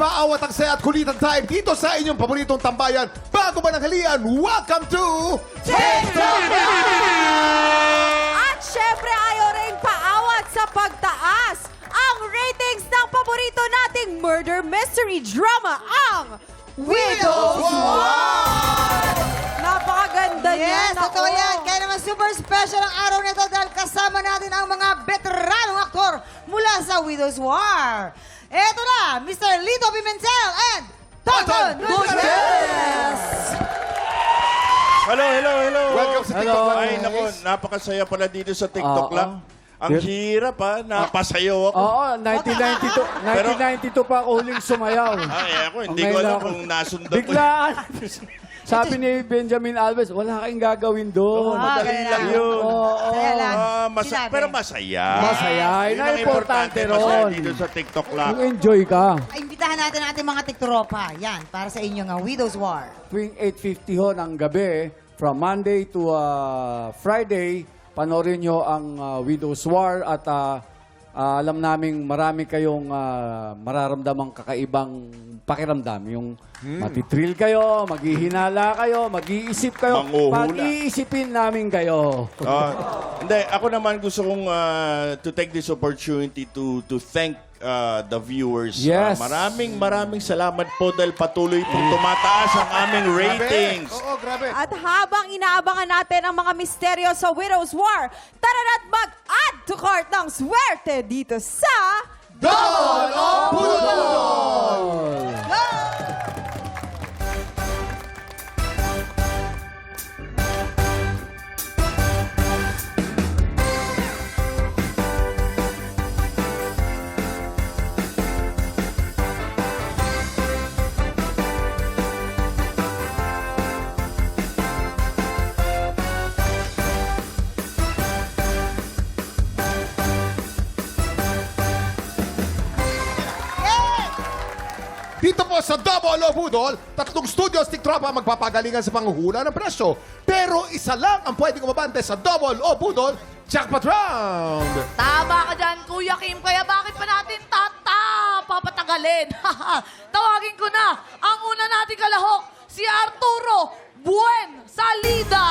paawat ang saya at kulitan time dito sa inyong paboritong tambayan. Bago ba ng halian, welcome to TikTok! At syempre ayaw rin paawat sa pagtaas ang ratings ng paborito nating murder mystery drama, ang Widow's War! Napakaganda niya. Yes, totoo yan. Kaya naman super special ang araw nito dahil kasama natin ang mga veteranong aktor mula sa Widow's War. Eto na, Mr. Lito Pimentel and Tonton Gutierrez! Hello. Welcome sa TikTok. Ay, naku, napakasaya pala dito sa TikTok Oo. lang. Ang hirap napasayaw ako. Oo, 1992 pa ako huling sumayaw. Ay, ako, hindi ko alam kung nasundan ko. Biglaan. Sabi ni Benjamin Alves, wala kayong gagawin doon. Madali lang yun. Saya lang. Pero masaya. Masaya. Yun ang importante masaya ron. dito sa TikTok lang. Kung enjoy ka. Ay, imbitahan natin ang ating mga tiktropa. Yan, para sa inyo nga Widow's War. Tuwing 8:50 ho ng gabi, from Monday to Friday, panoorin nyo ang Widow's War at alam naming marami kayong mararamdamang kakaibang pakiramdam. Yung matitrill kayo, maghihinala kayo, mag-iisip kayo. Manghuhula. Pag-iisipin namin kayo. Hindi, ako naman gusto kong to take this opportunity to thank the viewers. Yes. Maraming salamat po dahil patuloy pong tumataas ang aming ratings. Oo, grabe. At habang inaabangan natin ang mga misteryo sa Widow's War, tara na't mag-add to cart ng swerte dito sa... Double o Budol! Dito po sa Double o Budol, tatlong studios tiktropa ang magpapagalingan sa panghuhula ng presyo. Pero isa lang ang pwedeng umabante sa Double o Budol Jackpot Round! Tama ka dyan, Kuya Kim. Kaya bakit pa natin papatagalin? Tawagin ko na ang una nating kalahok, si Arturo Buen Salida.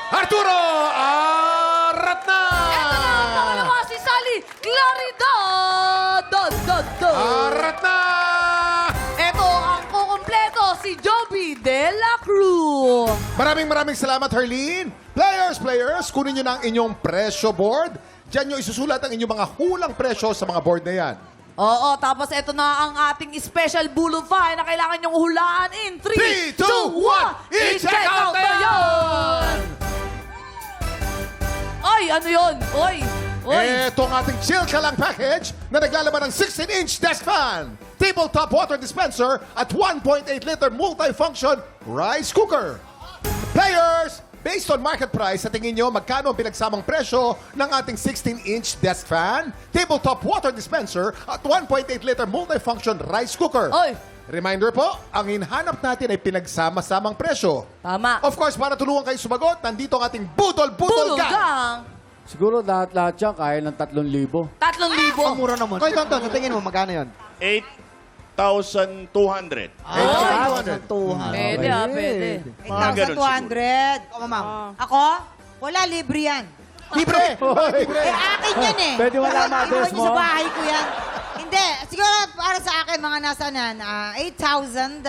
Arturo Aratna! Ito na ang pangalawa, si Sally Claridad. Aratna! Ito ang kukumpleto, si Joby De La Cruz. Maraming salamat, Herlene. Players, kunin nyo na ang inyong presyo board. Diyan nyo isusulat ang inyong mga hulang presyo sa mga board na yan. Oo, tapos ito na ang ating special bulufay na kailangan nyong hulaan in 3, 2, 1, i-check out na yun! Ay, ano yun? Oy! Ito ang ating chill ka lang package na naglalaman ng 16-inch desk fan, tabletop water dispenser at 1.8-liter multifunction rice cooker. Players, based on market price, sa tingin nyo, magkano ang pinagsamang presyo ng ating 16-inch desk fan, tabletop water dispenser at 1.8-liter multifunction rice cooker? Oy! Reminder po, ang hinahanap natin ay pinagsama-samang presyo. Tama. Of course, para tulungan kayo sumagot, nandito ang ating Budol Gang. Gang! Siguro lahat yan kaya ng 3,000. 3,000. Mura naman. Koy, Tonton, sa tingin mo, magkano yun? 8,200. 8,200. Pwede pwede. Mga ganun 8,200. O, ma'am. Ako? Wala, libre yan. Libre! Libre! Akin yan eh. Pwede wala Iwan ma-address niyo mo? sa bahay ko yan. Hindi. Siguro para sa akin, mga nasa nan, 8,000.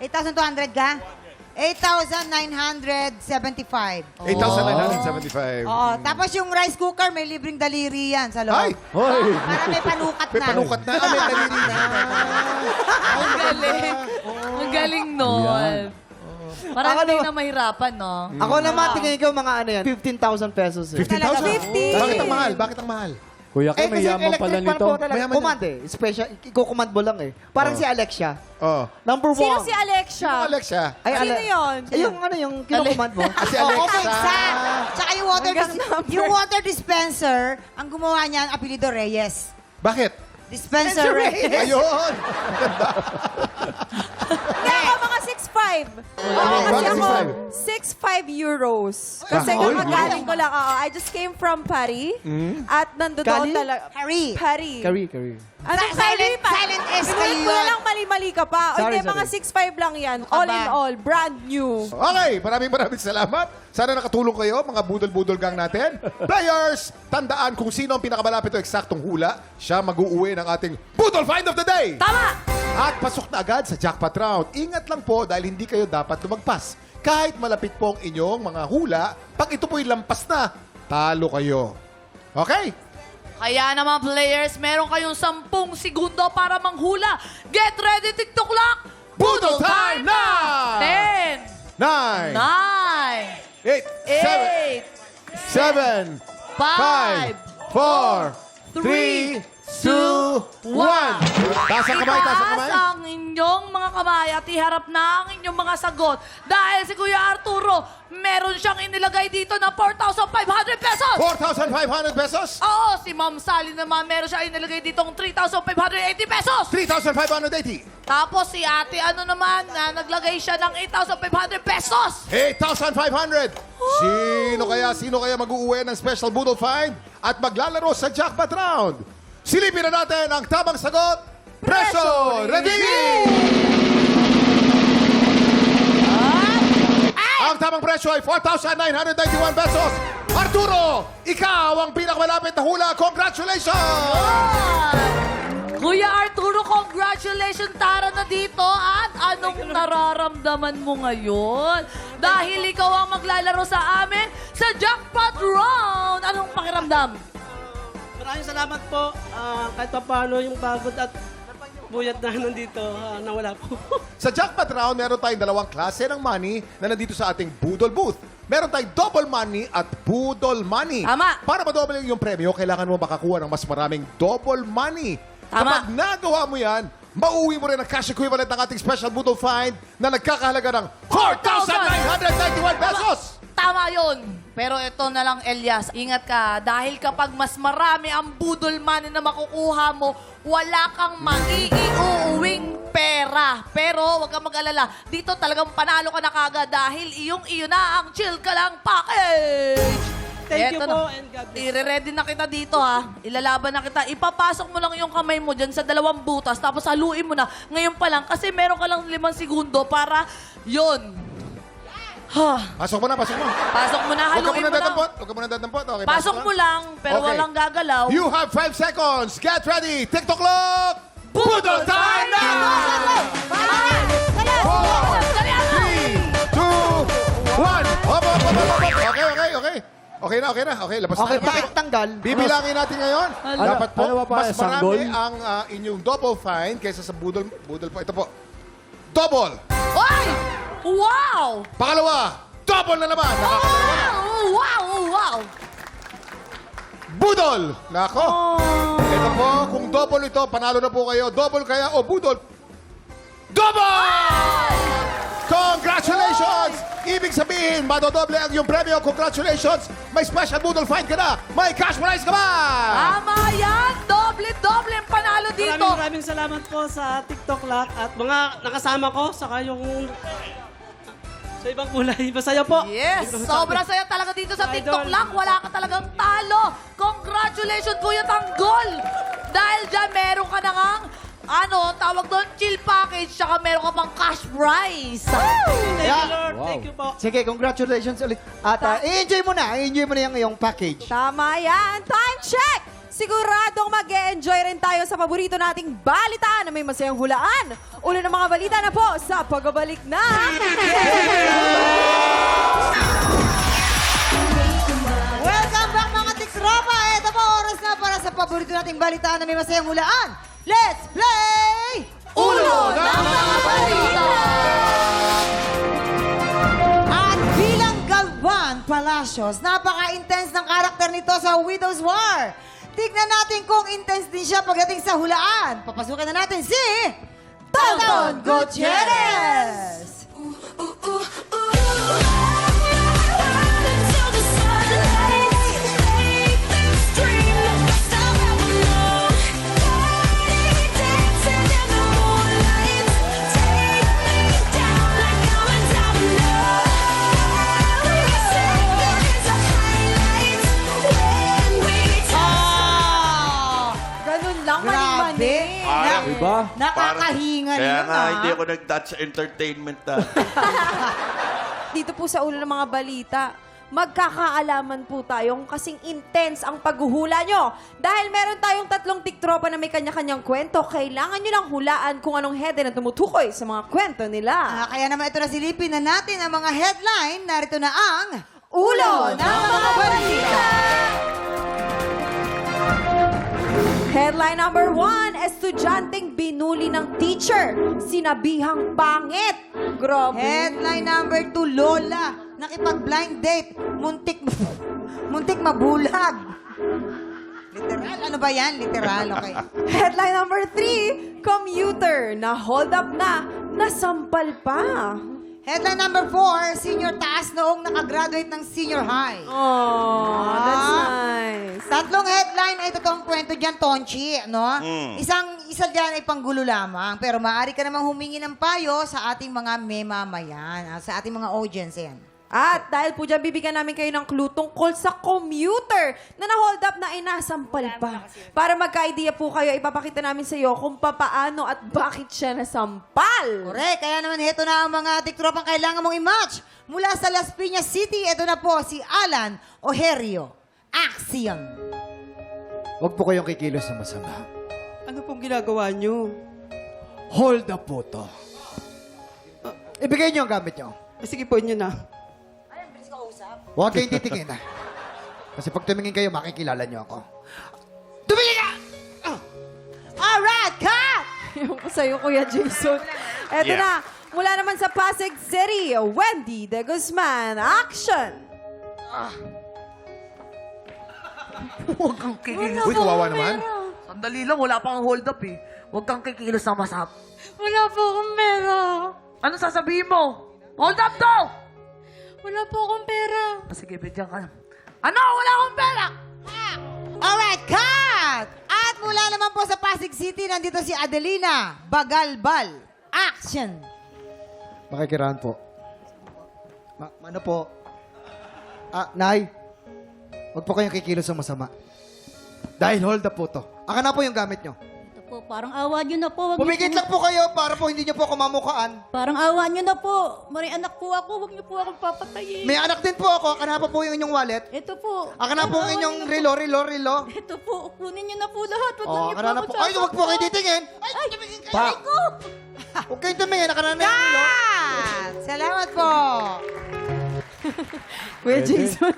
8,200 ka? 8,975. 8,975. Oo. Tapos yung rice cooker, may libreng daliri yan sa loob. Ay! Hoy! Para may panukat May na. panukat na. May daliri na. Ang galing. Ang galing nun. Parang hindi na mahirapan, no? Ako naman, tingin ko mga ano yan, 15,000 pesos. 15,000? 50. Bakit ang mahal? Bakit ang mahal? Kuya Kim, may yaman pala nito. Mayaman Command eh. Special, iko-command mo lang eh. Parang si Alexia. Oh. Number Sino 1. si Alexia? Alexia. Ay, Sino yun? Yung ano, yung kino-command mo. Si Oo, Alexa. Alexa. Tsaka yung water, Ang ganda ng yung water dispenser, ang gumawa niyan, apelido Reyes. Bakit? Dispenser Reyes. Ayun! Hindi ako mga 6'5". Oo, kasi Bakit ako 6'5"? euros. Kasi Oy, kakagaling ko lang. I just came from Paris. At nandoon Kali? talaga. Paris. Paris. Ano Silent S kayo Inulit mo na yun. lang mali-mali ka pa. O Sorry, hindi, mga sorry. 6'5 lang yan. All in all, brand new. Okay, maraming salamat. Sana nakatulong kayo, mga budol-budol gang natin. Players, tandaan kung sino ang pinakamalapit o eksaktong hula, siya mag-uuwi ng ating Budol Find of the Day. Tama! At pasok na agad sa jackpot round. Ingat lang po dahil hindi kayo dapat lumagpas. Kahit malapit po ang inyong mga hula, pag ito po'y lampas na, talo kayo. Okay? Kaya naman players, meron kayong 10 segundo para manghula. Get ready, TikTok clock! Budol time na! 10, 9, 8, 7, 9, 8, 5, 4, 3, 2, 1. Taas ang kamay, taas ang kamay. Itaas ang inyong mga kamay at iharap na ang inyong mga sagot. Dahil si Kuya Arturo, meron siyang inilagay dito na 4,500 pesos! 4,500 pesos. Oo, si Ma'am Sally naman, meron siya inilagay dito ng 3,580 pesos! 3,580. Tapos si ate ano naman, na naglagay siya ng 8,500 pesos! 8,500. Sino kaya mag-uuwi ng special Budol Find at maglalaro sa jackpot round? Silipin na natin ang tamang sagot. Presyo ready! Ang tamang presyo ay 4,991 pesos. Arturo, ikaw ang pinakamalapit na hula. Congratulations! Kuya Arturo, congratulations! Tara na dito at anong nararamdaman mo ngayon? Dahil ikaw ang maglalaro sa amin sa jackpot round! Anong pakiramdam? Maraming salamat po. Kahit pa paano yung pagod at buyat na nandito, nawala po. Sa jackpot round, meron tayong dalawang klase ng money na nandito sa ating Budol booth. Meron tayong double money at Budol money. Tama. Para ma-double yung premyo, kailangan mo makakuha ng mas maraming double money. Tama. Kapag nagawa mo yan, mauwi mo rin ang cash equivalent ng ating special Budol Find na nagkakahalaga ng 4,991 pesos. Tama yun. Pero ito na lang, Elias, ingat ka. Dahil kapag mas marami ang budol money na makukuha mo, wala kang maiiuwing pera. Pero huwag kang mag-alala. Dito talagang panalo ka na kagad dahil iyo na ang Chill Ka Lang package. Thank you Eto po na. and God bless. I-ready na kita dito ha. Ilalaban na kita. Ipapasok mo lang yung kamay mo dyan sa 2 butas tapos haluin mo na. Ngayon pa lang kasi meron ka lang 5 segundo para yun. Pasok mo na, pasok mo. Pasok mo na, Huwag ka haluin muna mo na. dadampot. Huwag ka muna dadampot. Okay, Pasok mo lang, pero Okay. walang gagalaw. You have 5 seconds. Get ready. TikTok clock. Budol time na! 4, 3, 2, 1. Hop. Okay. Okay na. Okay, labas Okay, na. bakit tanggal? Bibilangin natin ngayon. Dapat po, ano ba pa, mas marami sanggol? ang inyong double find kaysa sa budol po. Ito po. Double. Ay! Wow! Pangalawa, double na naman. Wow! Budol. Nako. Ito po, kung double ito, panalo na po kayo. Double kaya o budol? Double! Congratulations! Ibig sabihin, madodoble ang iyong premyo. Congratulations! May special budol find ka na. May cash prize ka ba? Tama yan! Doble ang panalo dito. Maraming salamat po sa TikTok Lock at mga nakasama ko, saka yung sa ibang kulay. Masaya po. Yes! Hindi ko Sobrang masabi. saya talaga dito sa Idol. TikTok lang. Wala ka talagang talo. Congratulations, Kuya Tanggol! Dahil dyan, meron ka na ngang tawag doon, chill package, tsaka meron ka pang cash prize. Thank you, Lord. Wow. Thank you po. Sige, congratulations ulit. At i-enjoy mo na yung iyong package. Tama yan. Time check! Siguradong mag-e-enjoy rin tayo sa paborito nating balitaan na may masayang hulaan. Ulo ng mga balita na po sa pagbabalik na... Welcome back mga tiktropa! Ito po, oras na para sa paborito nating balitaan na may masayang hulaan. Let's play! Ulo ng mga balita! At bilang Galvan Palacios, napaka-intense ng karakter nito sa Widow's War. Tignan natin kung intense din siya pagdating sa hulaan. Papasukin na natin si... Tonton Gutierrez! Nakakahinga Kaya naman. nga, hindi ako nag-touch sa entertainment na. Dito po sa ulo ng mga balita, magkakaalaman po tayong kasing intense ang paghuhula nyo. Dahil meron tayong 3 tiktropa na may kanya-kanyang kwento, kailangan nyo lang hulaan kung anong headline ang tumutukoy sa mga kwento nila. Kaya naman ito na silipin na natin ang mga headline. Narito na ang Ulo ng mga balita! Headline number 1, estudyanteng binuli ng teacher, sinabihang pangit. Grabe. Headline number 2, Lola. Nakipag-blind date. Muntik mabulag. Literal? Ano ba yan? Literal, okay. Headline number 3, commuter na hold up na, nasampal pa. Headline number 4, senior taas noong nakagraduate ng senior high. Oh, that's nice. 3 headline ay totoong kwento dyan, Tonchi, no? Isa dyan ay panggulo lamang. Pero maaari ka namang humingi ng payo sa ating mga memamayan, sa ating mga audience yan. At dahil po dyan, bibigyan namin kayo ng clue tungkol sa commuter na na-hold up na inasampal pa. Para magka-idea po kayo, ipapakita namin sa iyo kung papaano at bakit siya nasampal. Correct. Kaya naman, ito na ang mga tiktropang kailangan mong i-match. Mula sa Las Piñas City, ito na po si Alan Ojerio. Action! Huwag po kayong kikilos na masama. Ano pong ginagawa niyo? Hold up po to. Ibigay niyo ang gamit niyo. Sige po, inyo na. Huwag kayong titingin, ha? Kasi pag tumingin kayo, makikilala niyo ako. Tumingin ka! Alright, cut! Yung ko sa'yo, Kuya Jason. Eto Yeah. na, mula naman sa Pasig City, Wendy De Guzman. Action! Huwag kang kikilos. Uy, kawawa naman. Sandali lang, wala pang hold up eh. Huwag kang kikilos na masap. Wala po akong pera. Ano sasabihin mo? Hold up daw! Wala po akong pera. Sige, bigyan ka. Ano? Wala akong pera! Alright, cut! At mula naman po sa Pasig City, nandito si Adelina Bagalbal. Action! Makikiraan po. Ano po? Nay, huwag po kayong kikilos na masama. Dahil hold up po to. Aka na po yung gamit niyo. Ito po, parang awa nyo na po. Pumigit lang po kayo para po hindi niyo po ako mamukaan. Parang awa nyo na po. May anak po ako, huwag nyo po akong papatayin. May anak din po ako. Aka na po yung inyong wallet. Ito po. Aka na po yung inyong relo. Ito po, kunin nyo na po lahat. Huwag Oh, nyo aka po na ako po. Ay, huwag po kayo titingin. Ay, tumingin kayo. Ay, ko. Huwag kayong tumingin. Aka na yung relo. Cut! Salamat po. Kuya Jason.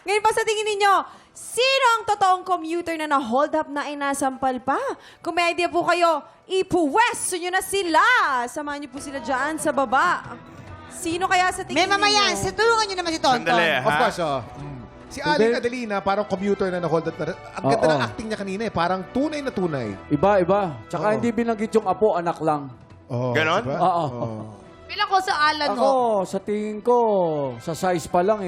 Ngayon pa sa tingin ninyo, sino ang totoong commuter na na-hold up na inasampal pa? Kung may idea po kayo, ipuwesto nyo na sila. Samahan nyo po sila dyan sa baba. Sino kaya sa tingin May mamayan, ninyo? tulungan nyo naman si Tonton. Sandali, ha? Of course, oh. Si Aling Adelina, parang commuter na na-hold up na. Ang ganda Oo. ng acting niya kanina eh. Parang tunay na tunay. Iba. Tsaka Oo. hindi binanggit yung apo, anak lang. Oh, Ganon? diba? Oo. Oh. Bilang ko sa Alan Ako, mo. sa tingin ko, sa size pa lang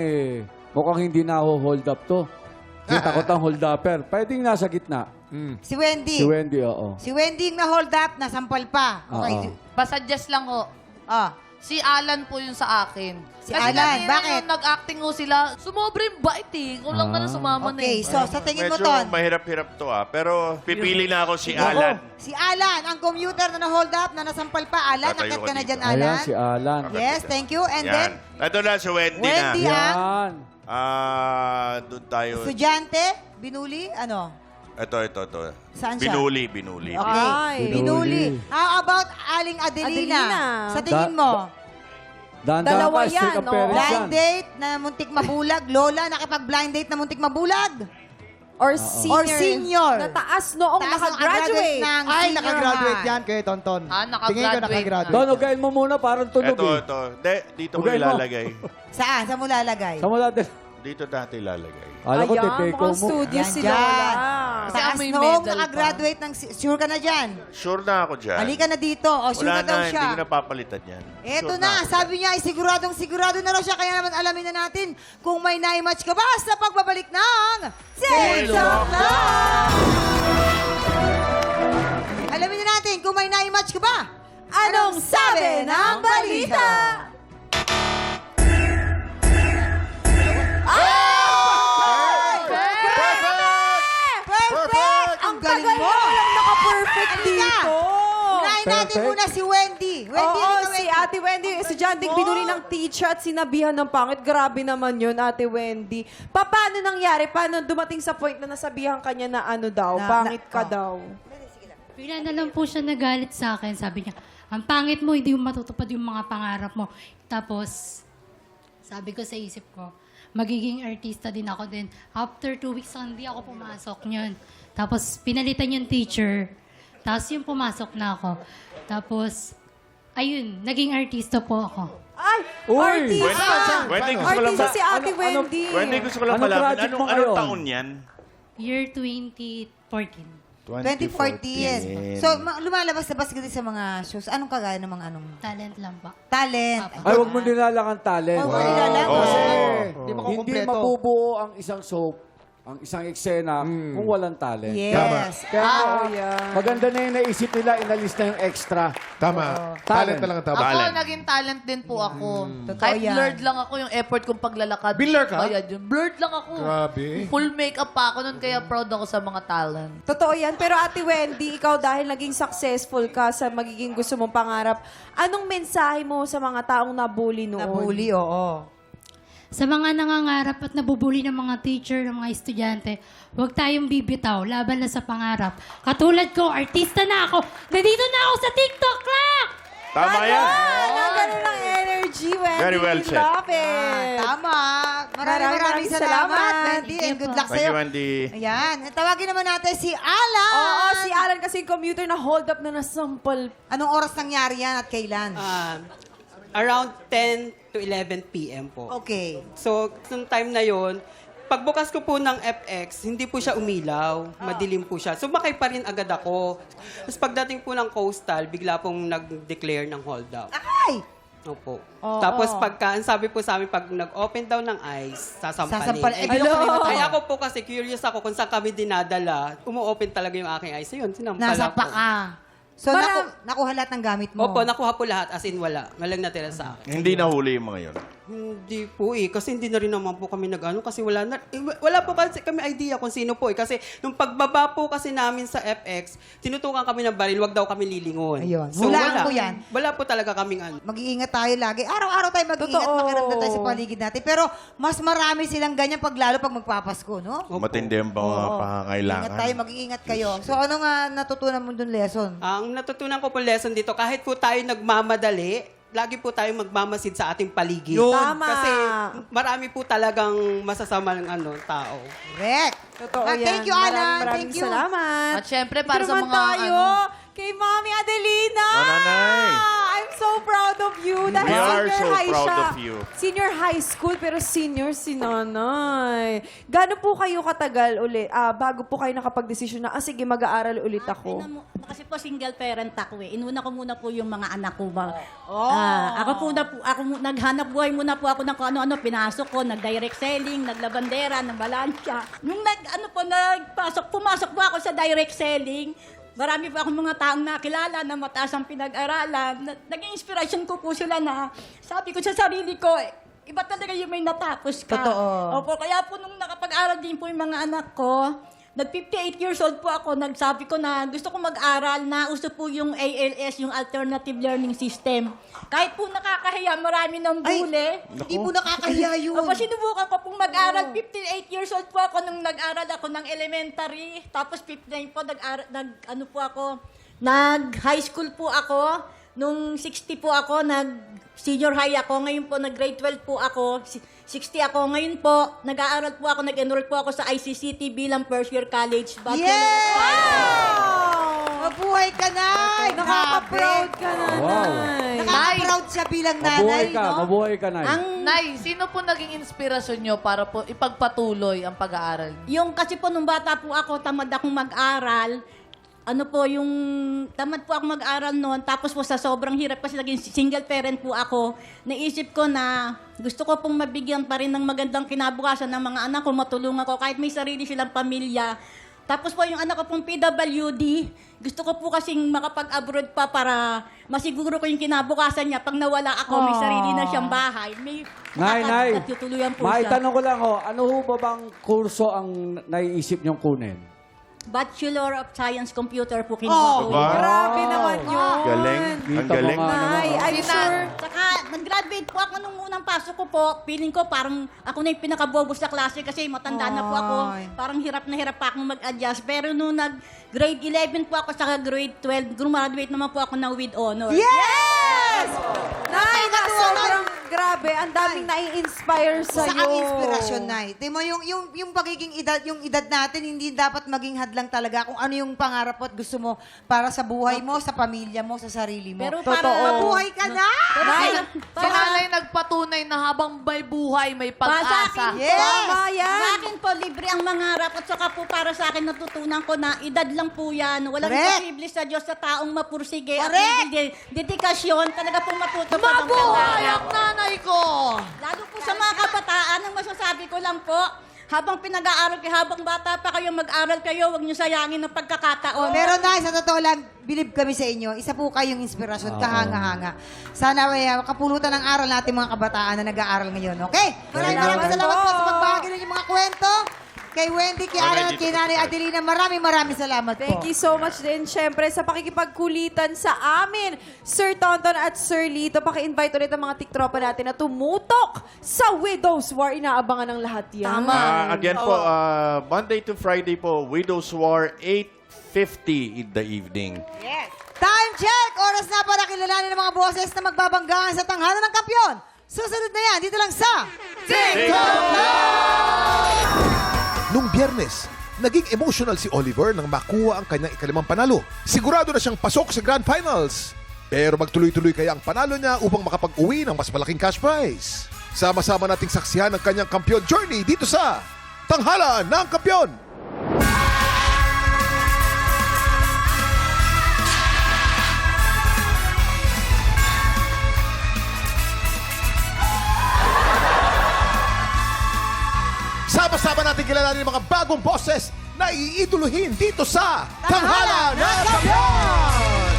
mukhang hindi na hold up to. Kasi takot ang hold upper. Pwedeng nasa gitna. Si Wendy. Si Wendy, oo. Si Wendy yung na-hold up, nasampal pa. Okay. Oo. Basuggest lang ho. Ah. Si Alan po yung sa akin. Si Kasi Alan, kanina bakit? nung nag-acting ho sila, sumobra yung bait eh. Kulang na sumama na Okay, eh. so sa tingin mo, Medyo Ton. mahirap-hirap to pero pipili na ako si Alan. Si Alan, ang commuter na na-hold up, na nasampal pa. Alan, Tatayo nakit ka ka na dito. dyan, Ayan, Alan. si Alan. Yes, thank you. And then, Yan. Ito na si Wendy, Wendy, na. Yan. Doon tayo. estudyante, binuli, ano? Ito. Saan siya? Binuli. Okay, Ay. binuli. How about Aling Adelina? Adelina. Sa tingin mo, Dahan-dahan Dalawa ka, stick yan, ang oh. parents yan. blind date na muntik mabulag, Lola, nakipag-blind date na muntik mabulag? Or senior. Or senior. Na taas noong Taas nung nakagraduate. ng Ay, senior nakagraduate high. yan kay Tonton. Ah, nakagraduate Tingin ko na. nakagraduate. Don, ugayin mo muna, parang tunog Ito. Dito ko Ugayin mo. ilalagay. Saan? Saan mo lalagay? Sa mula din. Dito natin ilalagay. Alam ko, Ayan, titake mukhang mo. studio Yan, si dyan. Lola. Kasi Taas amoy noong medal pa. nakagraduate ng... Sure ka na dyan. Sure na ako dyan. Halika na dito. O, sure Wala na daw na, siya. hindi ko na papalitan yan. Eto Sure na, ako sabi niya ay siguro na raw siya. Kaya naman alamin na natin kung may na-match ka ba sa pagbabalik ng TikTok Live! Alamin na natin kung may na-match ka ba. Anong sabi ng balita? Perfect! Ang galing tagal mo! mo lang naka-perfect Halika. dito. Unahin natin Perfect. muna si Wendy. Wendy, Oo, ano ka, si Ate Wendy, estudyanteng binuli ng teacher at sinabihan ng pangit. Grabe naman yun, Ate Wendy. Paano nangyari? Paano dumating sa point na nasabihan kanya na ano daw? Pangit ka daw. Bigla na lang po siya nagalit sa akin. Sabi niya, ang pangit mo, hindi mo matutupad yung mga pangarap mo. Tapos, sabi ko sa isip ko, magiging artista din ako din. After 2 weeks, hindi ako pumasok niyon. Tapos, pinalitan yung teacher. Tapos, yung pumasok na ako. Tapos, ayun, naging artista po ako. Ay, Uy! artista! Wendy, gusto ko lang Artista si Ate Ano- Wendy. Wendy, gusto ko lang Anong malaman. project mo Anong ngayon? taon yan? Year 2014. 2014. So, lumalabas-labas ka din sa mga shows. Anong kagaya ng mga anong? Talent lang po. Talent. Ay, huwag mo nilalang ang talent. Huwag mo nilalang. Kasi Hindi hindi makukumpleto. mabubuo ang isang soap, ang isang eksena kung walang talent. Yes. Kaya yan. maganda na yung naisip nila, inalis na yung extra. Tama. Talent. Talent na lang ang tama. Ako, naging talent din po ako. Totoo Kahit yan. blurred lang ako yung effort kong paglalakad. Blur ka? Bayad yun. Blurred lang ako. Grabe. Full makeup pa ako nun, kaya proud ako sa mga talent. Totoo yan. Pero Ate Wendy, ikaw dahil naging successful ka sa magiging gusto mong pangarap, anong mensahe mo sa mga taong nabully noon? Nabully, oo. Sa mga nangangarap at nabubuli ng mga teacher, ng mga estudyante, huwag tayong bibitaw, laban na sa pangarap. Katulad ko, artista na ako. Nandito na ako sa TikTok Clock! Tama yan. Ano, ganun lang energy, Wendy. Very well said. Love it. Tama. Maraming salamat, Wendy. And good luck Thank sa'yo. you, Wendy. Ayan. Tawagin naman natin si Alan. Oo, si Alan kasi yung commuter na hold up na nasampal. Anong oras nangyari yan at kailan? Around 10 to 11 p.m. po. Okay. So, nung time na yon, pagbukas ko po ng FX, hindi po siya umilaw. Madilim po siya. Sumakay pa rin agad ako. Tapos pagdating po ng coastal, bigla pong nag-declare ng hold up. Ay! Opo. Tapos pagka, ang sabi po sa amin, pag nag-open daw ng eyes, sasampalin. Sasampal. Ay, ako po kasi curious ako kung saan kami dinadala. Umu-open talaga yung aking eyes. Ayun, sinampal Nasa ako. paa. So, nakuha lahat ng gamit mo? Opo, nakuha po lahat. As in, wala. Walang natira sa akin. Hindi nahuli yung mga yun. Hindi po kasi hindi na rin naman po kami nag-ano kasi wala po kasi kami idea kung sino po Kasi nung pagbaba po kasi namin sa FX, tinutukan kami ng baril, wag daw kami lilingon. Ayun. So, Hulaan po yan. Wala po talaga kaming ano. Mag-iingat tayo lagi. Araw-araw tayo mag-iingat, Totoo. makiramdam tayo sa paligid natin. Pero mas marami silang ganyan lalo pag magpapasko, no? Matindi ang mga pangangailangan. Ingat tayo, mag-iingat kayo. So, ano nga natutunan mo dun lesson? Ang natutunan ko po lesson dito, kahit po tayo nagmamadali, lagi po tayo magmamasid sa ating paligid. Tama. Kasi marami po talagang masasamang tao. Correct. Totoo yan. Thank you, Alan. Maraming Thank you. Salamat. At syempre, para Ito sa naman mga tayo, kay Mami Adelina. Oh, nanay. I'm so proud of you. Dahil We are senior so high proud siya. of you. Senior high school, pero senior si nanay. Gano'n po kayo katagal ulit, bago po kayo nakapag-desisyon na, sige, mag-aaral ulit ako? Kasi po single parent ako eh. Inuna ko muna po yung mga anak ko ba. Naghanap buhay muna po ako ng kung ano-ano. Pinasok ko, nag-direct selling, naglabandera, nabalansya. Nung pumasok po ako sa direct selling, marami po akong mga taong nakilala na mataas ang pinag-aralan. Naging inspiration ko po sila na sabi ko sa sarili ko, iba talaga yung may natapos ka. Totoo. Opo, kaya po nung nakapag-aral din po yung mga anak ko, nag-58 years old po ako, nagsabi ko na gusto ko mag-aral na uso po yung ALS, yung Alternative Learning System. Kahit po nakakahiya, marami ng bully. Hindi po nakakahiya yun. Opo, sinubukan ko pong mag-aral. 58 years old po ako nung nag-aral ako ng elementary. Tapos 59 po, nag-high school po ako. Nung 60 po ako, nag-senior high ako. Ngayon po, nag-grade 12 po ako. 60 ako. Ngayon po, nag-aaral po ako, nag-enroll po ako sa ICCT bilang first year college. Mabuhay ka, Nay! Nakaka-proud ka, nanay. Nakaka-proud siya bilang Mabuhay nanay, ka, no? mabuhay ka, Nay. Nay, sino po naging inspirasyon nyo para po ipagpatuloy ang pag-aaral? Yung kasi po nung bata po ako, tamad akong mag-aral. Tamad po ako mag-aral noon. Tapos po sa sobrang hirap kasi naging single parent po ako, naisip ko na gusto ko pong mabigyan pa rin ng magandang kinabukasan ng mga anak ko, matulungan ko kahit may sarili silang pamilya. Tapos po yung anak ko pong PWD, gusto ko po kasing makapag-abroad pa para masiguro ko yung kinabukasan niya. Pag nawala ako, may sarili na siyang bahay. May Nay, tutuluyan po siya. maitanong ko lang ano ho ba bang kurso ang naiisip niyong kunin? Bachelor of Science Computer po Oh, kinuha ko. Ba? Grabe naman yun. Galing. Ang Kita mo galing. nga naman. Ay, I'm sure. Saka, nag-graduate po ako nung unang pasok ko po. Feeling ko parang ako na yung pinakabobo sa klase kasi matanda na po ako. Ay. Parang hirap na hirap pa akong mag-adjust. Pero nung nag-grade 11 po ako sa grade 12, graduate naman po ako na with honor. Yes! Nay, na Nakakatuwa, sobrang grabe. Ang daming nai-inspire sa'yo. Sa ang inspirasyon, Nay. Tingnan mo, yung pagiging edad, yung edad natin, hindi dapat maging hadlang talaga kung ano yung pangarap mo at gusto mo para sa buhay mo, sa pamilya mo, sa sarili mo. Pero mabuhay ka na! Si nanay nagpatunay na habang may buhay, may pag-asa. Yes! Tama yan. Sa akin po, libre ang mangarap at saka po para sa akin natutunan ko na edad lang po yan. Walang Correct. imposible sa Diyos sa taong mapursige at Correct. may dedikasyon. Talaga pong matutupad ang Mabuhay pangarap. ang nanay ko! Lalo po sa mga kabataan, ang masasabi ko lang po, habang pinag-aaral kayo, habang bata pa kayo, mag-aral kayo, huwag niyo sayangin ng pagkakataon. Pero Nay, sa totoo lang, believe kami sa inyo. Isa po kayong inspirasyon, kahanga-hanga. Sana kapulutan ng aral natin mga kabataan na nag-aaral ngayon, okay? Maraming salamat po sa pagbahagi ng inyong mga kwento. Kay Wendy, kay Alan at kay Nanay Adelina, maraming salamat po. Thank you so much din, syempre, sa pakikipagkulitan sa amin. Sir Tonton at Sir Lito, paki-invite ulit ang mga tiktropa natin na tumutok sa Widow's War. Inaabangan ng lahat yan. Again po, Monday to Friday po, Widow's War, 8:50 in the evening. Time check! Oras na para kilalanin ng mga boses na magbabanggaan sa tanghalan ng kampyon. Susunod na yan, dito lang sa Nung Biyernes, naging emotional si Oliver nang makuha ang kanyang ikalimang panalo. Sigurado na siyang pasok sa Grand Finals. Pero magtuloy-tuloy kaya ang panalo niya upang makapag-uwi ng mas malaking cash prize. Sama-sama nating saksihan ang kanyang kampiyon journey dito sa Tanghalan ng Kampiyon. Sama-sama natin kilalanin ang mga bagong boses na iiduluhin dito sa Tanghalan ng Kampiyon!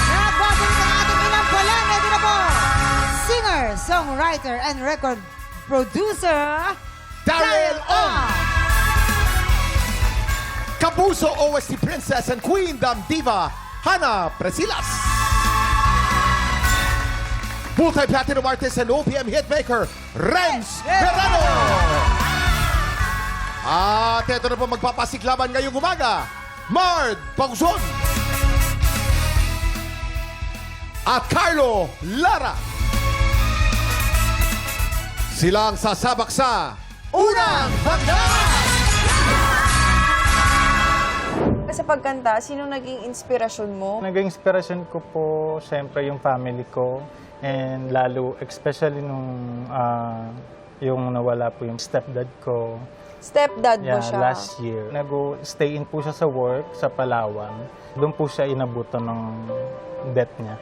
Nagbabalik ang ating inampalan. Ito na po, singer, songwriter, and record producer, Daryl Ong! Kapuso OST Princess and Queen Dam Diva, Hannah Presilas. Multi-platinum artist and OPM hitmaker, Renz Verano. At ito na po magpapasiklaban ngayong umaga, Mard Pangson. At Carlo Lara. Silang sasabak sa Unang Hagdan! Sa pagkanta, sino naging inspirasyon mo? Naging inspirasyon ko po, siyempre, yung family ko. And lalo, especially nung yung nawala po yung stepdad ko. Stepdad mo siya? Last year. Nag-stay in po siya sa work sa Palawan. Doon po siya inabutan ng death niya.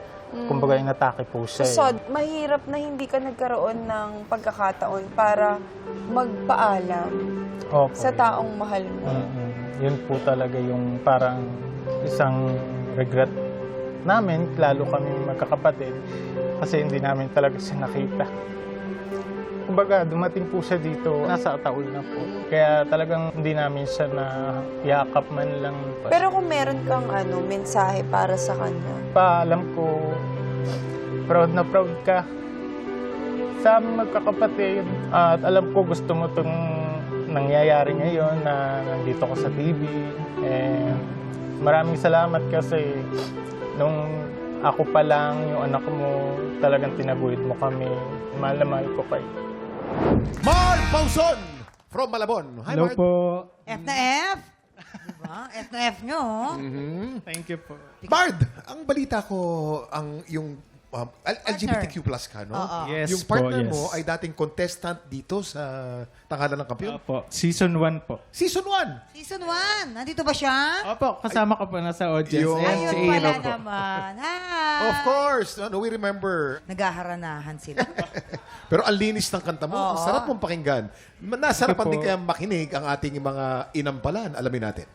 Kumbaga, inatake po siya. So, mahirap na hindi ka nagkaroon ng pagkakataon para magpaalam Opo. sa taong mahal mo. Yun po talaga yung parang isang regret namin, lalo kami magkakapatid, kasi hindi namin talaga siya nakita. Kumbaga, dumating po siya dito, nasa taon na po. Kaya talagang hindi namin siya yakap man lang. Pero kung meron kang mensahe para sa kanya? Paalam ko, proud na proud ka sa aming magkakapatid. At alam ko gusto mo itong nangyayari ngayon na nandito ko sa TV. And maraming salamat kasi nung ako pa lang, yung anak mo, talagang tinaguyod mo kami. Mahal na mahal ko kayo. Mard Pangson from Malabon. Hi, Hello Mard. po. F na F. Diba? F na F nyo. Thank you po. Mard, ang balita ko, yung LGBTQ plus ka, no? Yes Yung po, partner yes. mo ay dating contestant dito sa Tanghalan ng Kampiyon. Opo, season 1 po. Season 1. Season 1. Nandito ba siya? Opo, kasama ko po na sa audience. Yun. Ayan, si Ayun Ino pala po. naman. Of course. No, we remember. Naghaharanahan sila. Pero ang linis ng kanta mo. Ang Oo. sarap mong pakinggan. Nasarapan Ito po. din kaya makinig ang ating mga inampalan. Alamin natin.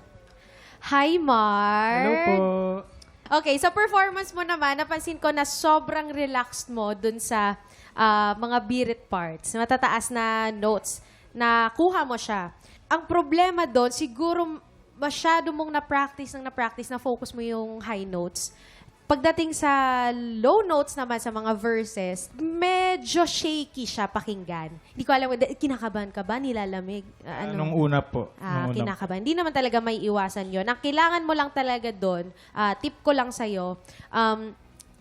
Hi, Mar! Hello po. Okay, sa performance mo naman, napansin ko na sobrang relaxed mo dun sa mga birit parts, matataas na notes, na kuha mo siya. ang problema doon, siguro masyado mong na-practice, na-focus mo yung high notes. Pagdating sa low notes naman, sa mga verses, medyo shaky siya pakinggan. Hindi ko alam, kinakabahan ka ba? Nilalamig? Nung una po. Kinakabahan. Hindi naman talaga may iwasan yon. Ang kailangan mo lang talaga doon, tip ko lang sa'yo,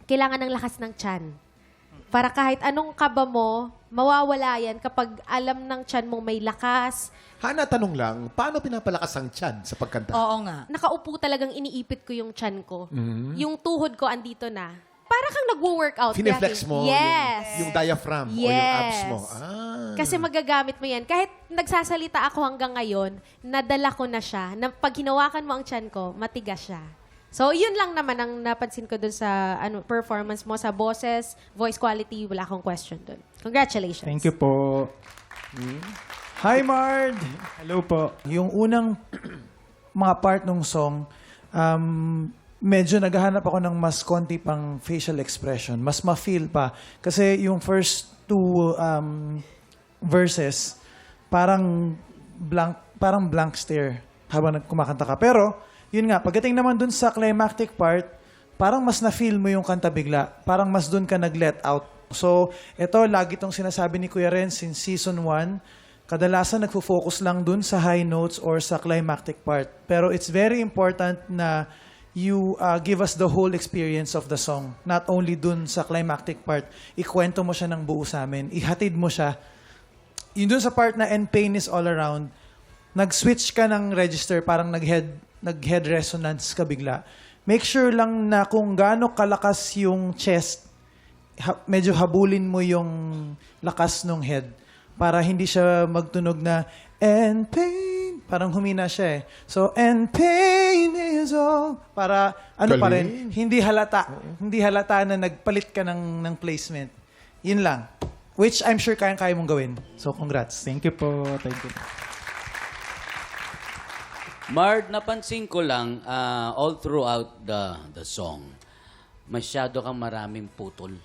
kailangan ng lakas ng tiyan. Para kahit anong kaba mo, mawawala yan kapag alam ng tiyan mo may lakas. Hana, tanong lang, paano pinapalakas ang tiyan sa pagkanta? Oo nga. Nakaupo talagang iniipit ko yung tiyan ko. Yung tuhod ko andito na. Para kang nagwo-workout. Fineflex mo Yes. yung diaphragm o yung abs mo. Ah. Kasi magagamit mo yan. Kahit nagsasalita ako hanggang ngayon, nadala ko na siya. Na pag hinawakan mo ang tiyan ko, matigas siya. So, yun lang naman ang napansin ko dun sa performance mo, sa boses, voice quality, wala akong question dun. Congratulations. Thank you po. Hi, Mard! Hello po. Yung unang mga part ng song, medyo naghahanap ako ng mas konti pang facial expression. Mas ma-feel pa. Kasi yung first two verses, parang blank stare habang kumakanta ka. Pero, yun nga, pagdating naman dun sa climactic part, parang mas na-feel mo yung kanta bigla. Parang mas dun ka nag-let out. So, ito, lagi itong sinasabi ni Kuya Ren since season 1, kadalasan nagfo-focus lang dun sa high notes or sa climactic part. Pero it's very important na you give us the whole experience of the song. Not only dun sa climactic part. Ikwento mo siya ng buo sa amin. Ihatid mo siya. Yun dun sa part na "and pain is all around", nag-switch ka ng register, parang nag-head resonance ka bigla. Make sure lang na kung gaano kalakas yung chest, medyo habulin mo yung lakas ng head. Para hindi siya magtunog na "and pain", parang humina siya eh. So, "and pain is all", para pa rin, hindi halata na nagpalit ka ng placement. Yun lang. Which I'm sure kaya mong gawin. So, congrats. Thank you po. Thank you. Mard, napansin ko lang all throughout the song, masyado kang maraming putol.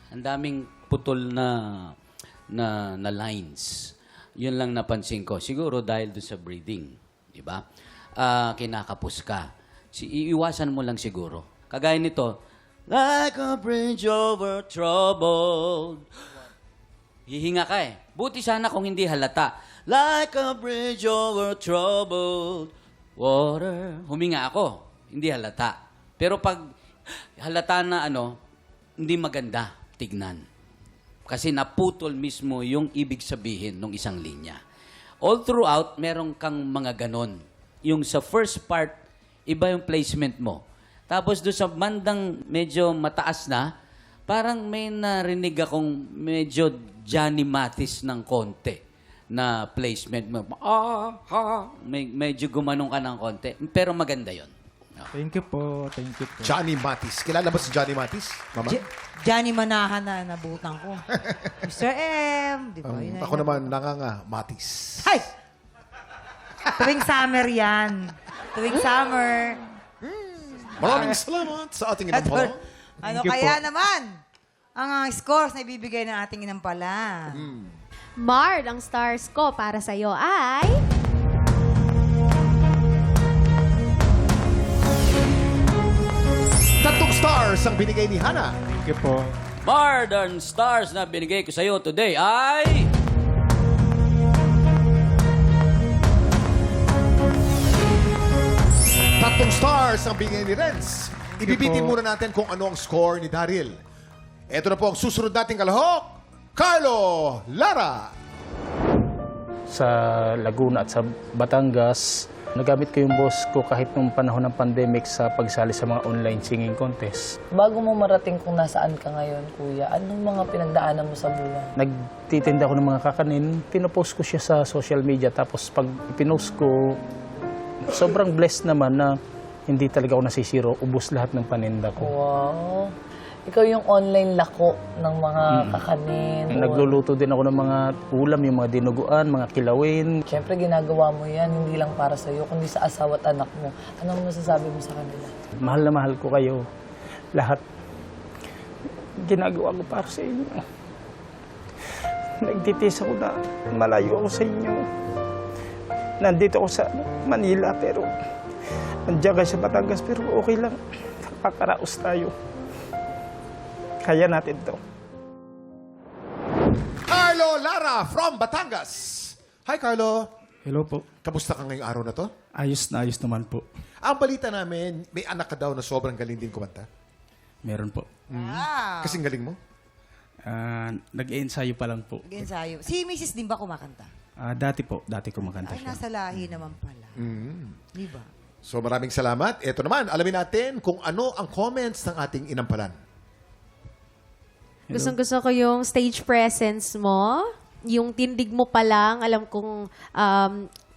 Ang daming putol na lines. Yun lang napansin ko. Siguro dahil doon sa breathing. Di ba? Kinakapos ka. Iiwasan mo lang siguro. Kagaya nito, like a bridge over troubled. Hihinga ka eh. Buti sana kung hindi halata. Like a bridge over troubled water. Huminga ako. Hindi halata. Pero pag halata na hindi maganda tignan. Kasi naputol mismo yung ibig sabihin ng isang linya. All throughout, meron kang mga ganon. Yung sa first part, iba yung placement mo. Tapos doon sa bandang medyo mataas na, parang may narinig akong medyo Johnny Mathis ng konti na placement mo. Medyo gumanong ka ng konti. Pero maganda yon. Thank you po. Thank you po. Johnny Mathis. Kilala ba si Johnny Mathis, Mama? Johnny Manahan na nabutan ko. Mr. M. Di ba? Ako naman, Nanganga Mathis. Hay! Tuwing summer yan. Tuwing summer. Maraming salamat sa ating inampala. Ano kaya naman ang scores na ibibigay ng ating inampala? Mard, ang stars ko para sa'yo ay... Tatlong stars ang binigay ni Hana. Thank you po. Mard, ang stars na binigay ko sa'yo today ay... Tatlong stars ang binigay ni Renz. Ibibitin muna natin kung ano ang score ni Daryl. Ito na po ang susunod nating kalahok, Carlo Lara. Sa Laguna at sa Batangas, nagamit ko yung boss ko kahit nung panahon ng pandemic sa pagsali sa mga online singing contest. Bago mo marating kung nasaan ka ngayon, kuya, anong mga pinagdaanan mo sa buhay? Nagtitinda ako ng mga kakanin, pinopost ko siya sa social media. Tapos pag pinost ko, sobrang blessed naman na hindi talaga ako nasisiro. Ubus lahat ng paninda ko. Wow. Ikaw yung online lako ng mga kakanin. Nagluluto din ako ng mga ulam, yung mga dinuguan, mga kilawin. Siyempre, ginagawa mo yan, hindi lang para sa'yo, kundi sa asawa at anak mo. Anong masasabi mo sa kanila? Mahal na mahal ko kayo. Lahat. Ginagawa ko para sa inyo. Nagtitis ako na malayo ako sa inyo. nandito ako sa Manila, pero nandiyan ka sa Batangas, pero okay lang. Kakaraos tayo. Kaya natin to. Carlo Lara from Batangas. Hi, Carlo. Hello po. Kamusta ka ngayong araw na to? Ayos na ayos naman po. Ang balita namin, may anak ka daw na sobrang galing din kumanta. Meron po. Kasing galing mo? Nag-ensayo pa lang po. Nag-ensayo. Si Mrs. din ba kumakanta? Dati kumakanta Ay, siya. nasa lahi naman pala. Di ba? So maraming salamat. Ito naman, alamin natin kung ano ang comments ng ating inampalan. Gustong-gusto ko yung stage presence mo. Yung tindig mo pa lang, alam kong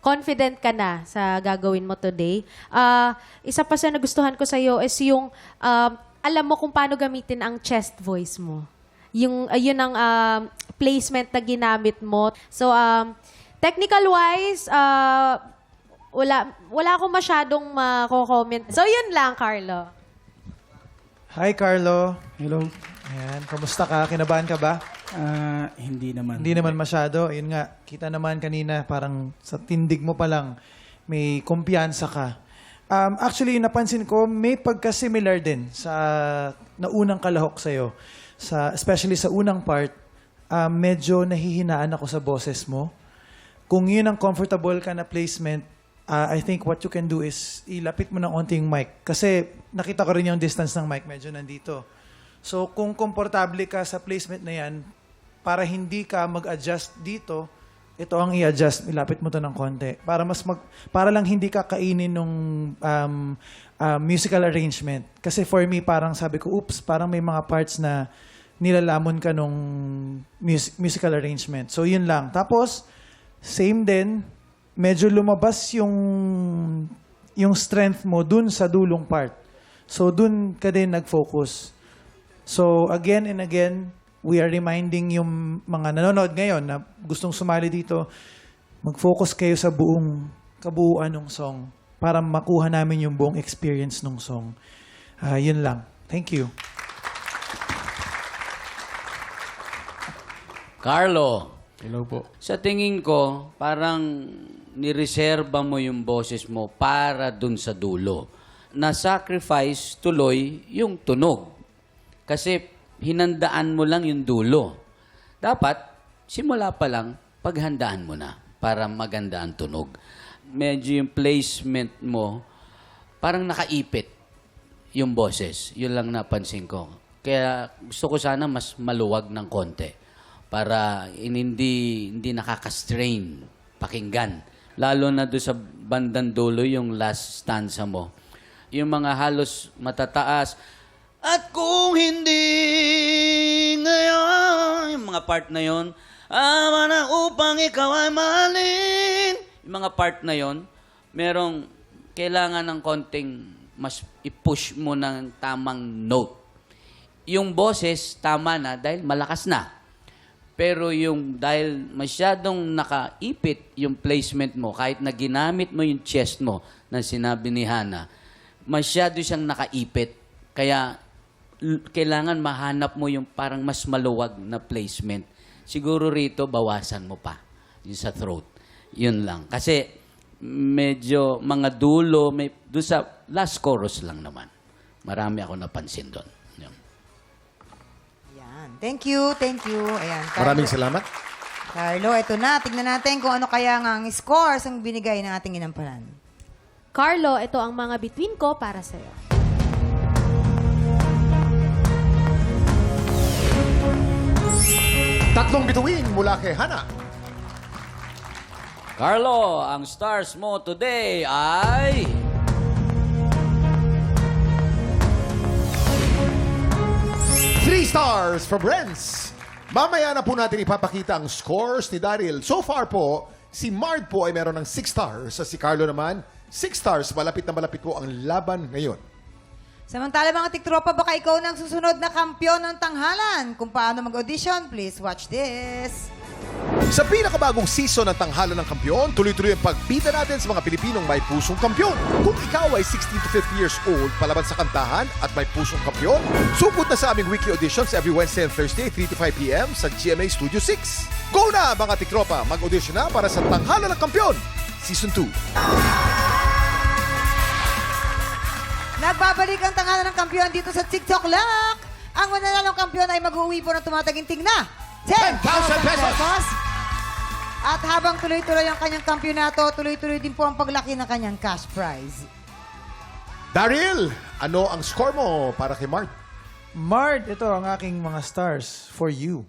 confident ka na sa gagawin mo today. Isa pa sa nagustuhan ko sa'yo is yung alam mo kung paano gamitin ang chest voice mo. Yun ang placement na ginamit mo. So, technical-wise, wala akong masyadong mako-comment. So, yun lang, Carlo. Hi, Carlo. Hello. Ayan, kamusta ka? Kinabahan ka ba? Hindi naman. Hindi naman masyado. Yun nga, kita naman kanina, parang sa tindig mo pa lang, may kumpiyansa ka. Actually, napansin ko, may pagka-similar din sa naunang kalahok sa'yo. Especially sa unang part, medyo nahihinaan ako sa boses mo. Kung yun ang comfortable ka na placement, I think what you can do is ilapit mo ng onting mic. Kasi nakita ko rin yung distance ng mic, medyo nandito. So kung komportable ka sa placement na yan, para hindi ka mag-adjust dito, ito ang i-adjust, ilapit mo to ng konti. Para lang hindi ka kainin ng musical arrangement. Kasi for me, parang sabi ko, oops, parang may mga parts na nilalamon ka nung musical arrangement. So yun lang. Tapos, same din, medyo lumabas yung strength mo dun sa dulong part. So dun ka din nag-focus. So again and again, we are reminding yung mga nanonood ngayon na gustong sumali dito, mag-focus kayo sa buong kabuuan ng song para makuha namin yung buong experience ng song. Yun lang. Thank you. Carlo. Hello po. Sa tingin ko, parang nireserba mo yung boses mo para dun sa dulo. Na-sacrifice tuloy yung tunog. Kasi hinandaan mo lang yung dulo. Dapat, simula pa lang, paghandaan mo na para maganda ang tunog. Medyo yung placement mo, parang nakaipit yung boses. Yun lang napansin ko. Kaya gusto ko sana mas maluwag ng konti para hindi nakaka-strain pakinggan. Lalo na doon sa bandang dulo, yung last stanza mo. Yung mga halos matataas, at kung hindi ngayon, yung mga part na yon, ama na upang ikaw ay mahalin. Yung mga part na yon, merong kailangan ng konting mas i-push mo ng tamang note. Yung boses, tama na dahil malakas na. Pero yung dahil masyadong nakaipit yung placement mo, kahit na ginamit mo yung chest mo na sinabi ni Hana, masyado siyang nakaipit. Kaya kailangan mahanap mo yung parang mas maluwag na placement. Siguro rito, bawasan mo pa yung sa throat. Yun lang. Kasi medyo mga dulo, doon sa last chorus lang naman. Marami ako napansin doon. Yun. Ayan. Thank you. Ayan. Maraming salamat. Carlo, eto na. Tignan natin kung ano kaya nga ang scores ang binigay ng ating inampalan. Carlo, ito ang mga between ko para sa'yo. Tatlong bituin mula kay Hana. Carlo, ang stars mo today ay... Three stars for Brents. Mamaya na po natin ipapakita ang scores ni Daryl. So far po, si Mard po ay meron ng 6 stars. Sa si Carlo naman, 6 stars. Malapit na malapit po ang laban ngayon. Samantala mga tiktropa, baka ikaw na ang susunod na kampiyon ng tanghalan. Kung paano mag-audition, please watch this. Sa pinakabagong season ng Tanghalan ng Kampiyon, tuloy-tuloy ang pagbida natin sa mga Pilipinong may pusong kampiyon. Kung ikaw ay 16 to 50 years old, palaban sa kantahan at may pusong kampiyon, sugod na sa aming weekly auditions every Wednesday and Thursday, 3 to 5 p.m. sa GMA Studio 6. Go na mga tiktropa, mag-audition na para sa Tanghalan ng Kampiyon Season 2. Nagbabalik ang tanghalan ng kampiyon dito sa TikTok Lock. Ang mananalong kampiyon ay mag-uwi po ng tumataginting na 10,000 pesos. At habang tuloy-tuloy ang kanyang kampyonato, tuloy-tuloy din po ang paglaki ng kanyang cash prize. Daryl, ano ang score mo para kay Mart? Mard, ito ang aking mga stars for you.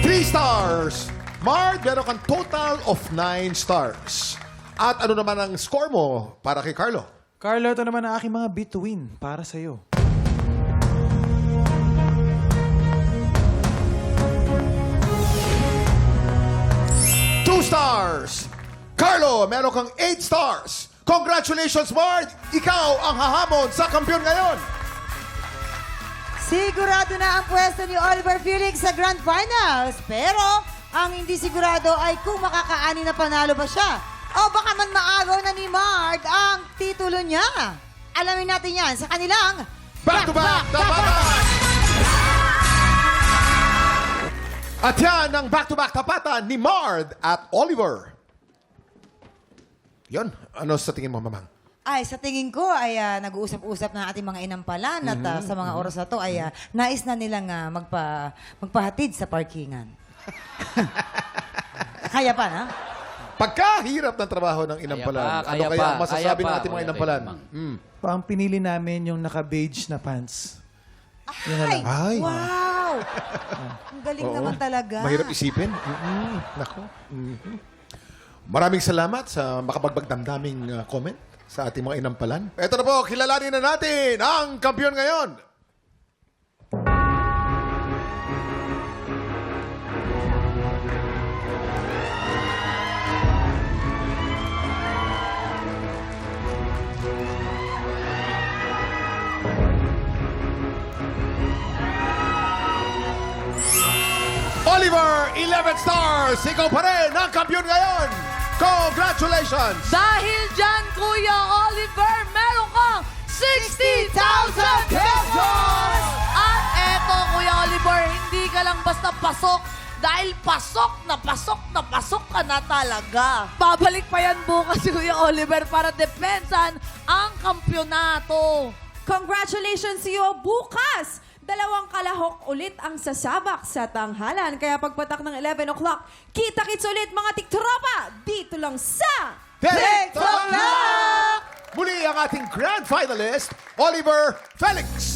Three stars. Mart, meron kang total of 9 stars. At ano naman ang score mo para kay Carlo? Carlo, ito naman ang aking mga bituin para sa'yo. Two stars. Carlo, meron kang 8 stars. Congratulations, Mart! Ikaw ang hahamon sa kampiyon ngayon. Sigurado na ang pwesto ni Oliver Felix sa Grand Finals. Pero ang hindi sigurado ay kung makakaani na panalo ba siya. O baka man maagaw na ni Mard ang titulo niya. Alamin natin yan sa kanilang Back-to-back tapatan! At yan ang back-to-back tapatan ni Mard at Oliver. Yon, ano sa tingin mo, Mamang? Ay, sa tingin ko ay nag-uusap-usap na ating mga inampalan at sa mga oras na to ay nais na nilang magpahatid sa parkingan. Kaya pa, na? Pagkahirap ng trabaho ng inampalan, ano kaya ang masasabi ng ating mga inampalan? Ang pinili namin yung naka-beige na pants. Yun na lang. Ay. Wow! Ang galing Oo. naman talaga. Mahirap isipin. Nako. Maraming salamat sa makapagbagdamdaming comment sa ating mga inampalan. Ito na po, kilalanin na natin ang kampiyon ngayon. Oliver, 11 stars! Ikaw pa rin ang kampiyon ngayon! Congratulations! Dahil dyan, Kuya Oliver, meron kang 60,000 pesos! At eto, Kuya Oliver, hindi ka lang basta pasok. Dahil pasok na pasok ka na talaga. Babalik pa yan bukas, Kuya Oliver, para depensan ang kampyonato. Congratulations sa iyo bukas! 2 kalahok ulit ang sasabak sa tanghalan. Kaya pagpatak ng 11 o'clock, kita-kits ulit mga tiktropa dito lang sa TikTok Lock! Muli ang ating grand finalist, Oliver Felix.